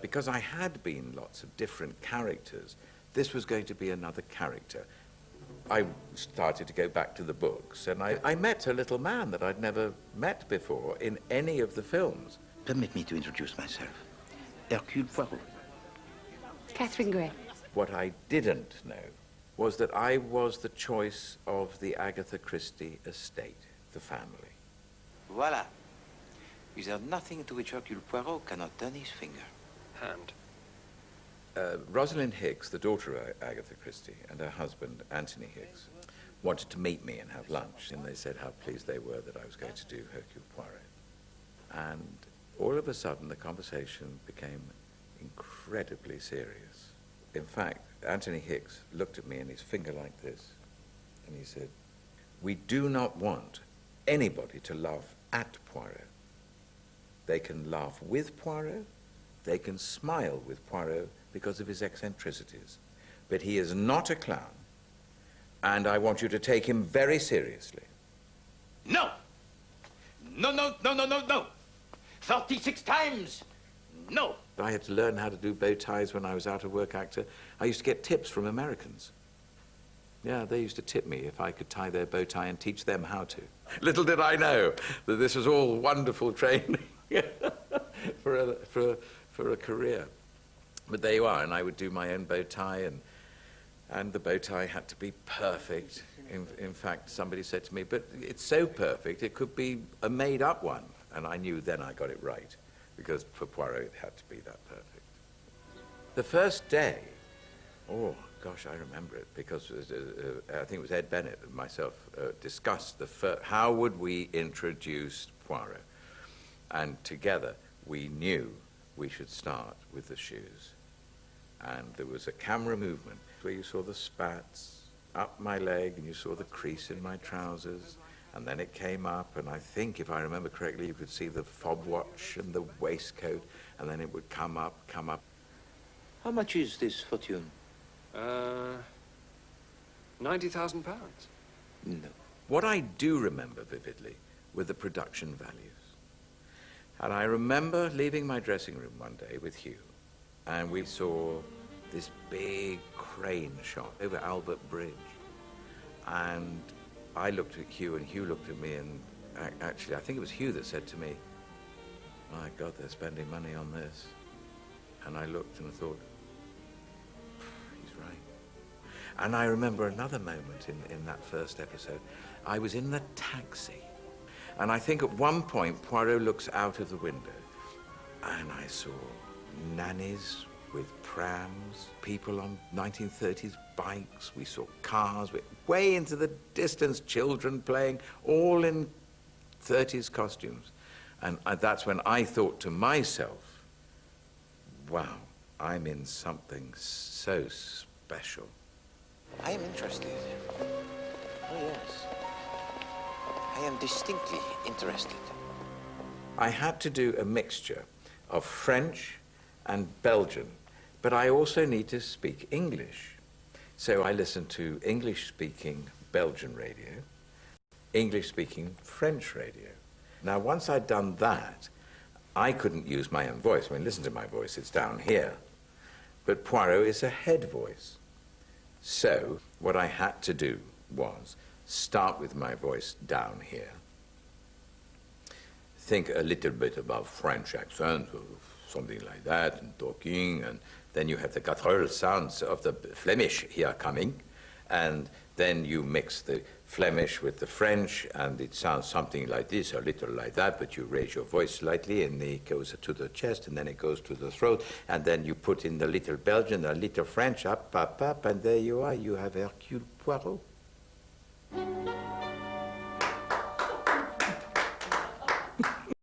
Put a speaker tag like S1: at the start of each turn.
S1: because I had been lots of different characters, this was going to be another character. I started to go back to the books, and I met a little man that I'd never met before in any of the films.
S2: Permit me to introduce myself. Hercule Poirot.
S3: Catherine Gray.
S1: What I didn't know was that I was the choice of the Agatha Christie estate, the family.
S2: Voila. Is there nothing to which Hercule Poirot cannot turn his finger?
S4: Hand.
S1: Rosalind Hicks, the daughter of Agatha Christie, and her husband, Anthony Hicks, wanted to meet me and have lunch, and they said how pleased they were that I was going to do Hercule Poirot. And all of a sudden, the conversation became incredibly serious. In fact, Anthony Hicks looked at me and his finger like this, and he said, "We do not want anybody to laugh at Poirot. They can laugh with Poirot, they can smile with Poirot because of his eccentricities, but he is not a clown, and I want you to take him very seriously."
S2: No! No, no, no, no, no, no! 36 times, no!
S1: I had to learn how to do bow ties when I was out of work actor. I used to get tips from Americans. Yeah, they used to tip me if I could tie their bow tie and teach them how to. Little did I know that this was all wonderful training for a career. But there you are, and I would do my own bow tie, and the bow tie had to be perfect. In fact, somebody said to me, "But it's so perfect, it could be a made-up one." And I knew then I got it right, because for Poirot it had to be that perfect. The first day, oh gosh, I remember it, because I think it was Ed Bennett and myself discussed how would we introduce Poirot. And together we knew we should start with the shoes. And there was a camera movement where you saw the spats up my leg and you saw the crease in my trousers, and then it came up, and I think, if I remember correctly, you could see the fob watch and the waistcoat, and then it would come up.
S2: How much is this fortune?
S4: £90,000.
S2: No.
S1: What I do remember vividly were the production values. And I remember leaving my dressing room one day with Hugh, and we saw this big crane shot over Albert Bridge. And I looked at Hugh, and Hugh looked at me, and actually, I think it was Hugh that said to me, "My God, they're spending money on this." And I looked and I thought, he's right. And I remember another moment in that first episode. I was in the taxi, and I think at one point Poirot looks out of the window, and I saw nannies with prams, people on 1930s bikes. We saw cars, way into the distance, children playing, all in 30s costumes. And that's when I thought to myself, wow, I'm in something so special.
S2: I am interested. Oh, yes. I am distinctly interested.
S1: I had to do a mixture of French and Belgian, but I also need to speak English. So I listened to English-speaking Belgian radio, English-speaking French radio. Now, once I'd done that, I couldn't use my own voice. I mean, listen to my voice, it's down here. But Poirot is a head voice. So what I had to do was start with my voice down here. Think a little bit about French accent or something like that, and talking, and then you have the guttural sounds of the Flemish here coming, and then you mix the Flemish with the French, and it sounds something like this, a little like that, but you raise your voice slightly, and it goes to the chest, and then it goes to the throat, and then you put in the little Belgian, a little French, up, and there you are, you have Hercule Poirot.